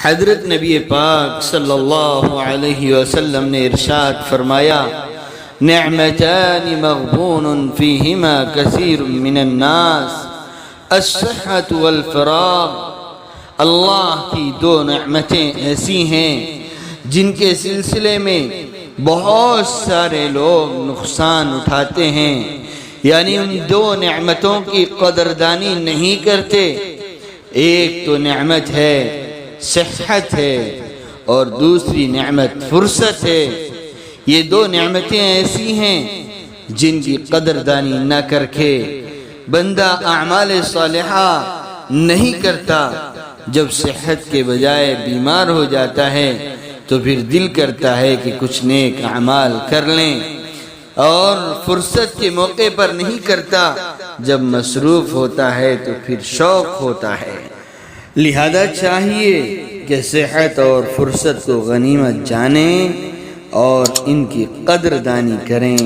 حضرت نبی پاک صلی اللہ علیہ وسلم نے ارشاد فرمایا، نعمتان مغبون فیہما کثیر من الناس، الصحت والفراغ۔ اللہ کی دو نعمتیں ایسی ہیں جن کے سلسلے میں بہت سارے لوگ نقصان اٹھاتے ہیں، یعنی ان دو نعمتوں کی قدردانی نہیں کرتے۔ ایک تو نعمت ہے صحت ہے اور دوسری نعمت فرصت ہے۔ یہ دو نعمتیں ایسی ہیں جن کی قدردانی نہ کر کے بندہ اعمال صالحہ نہیں کرتا۔ جب صحت کے بجائے بیمار ہو جاتا ہے تو پھر دل کرتا ہے کہ کچھ نیک اعمال کر لیں، اور فرصت کے موقع پر نہیں کرتا۔ جب مصروف ہوتا ہے تو پھر شوق ہوتا ہے۔ لہذا چاہیے کہ صحت اور فرصت کو غنیمت جانیں اور ان کی قدردانی کریں۔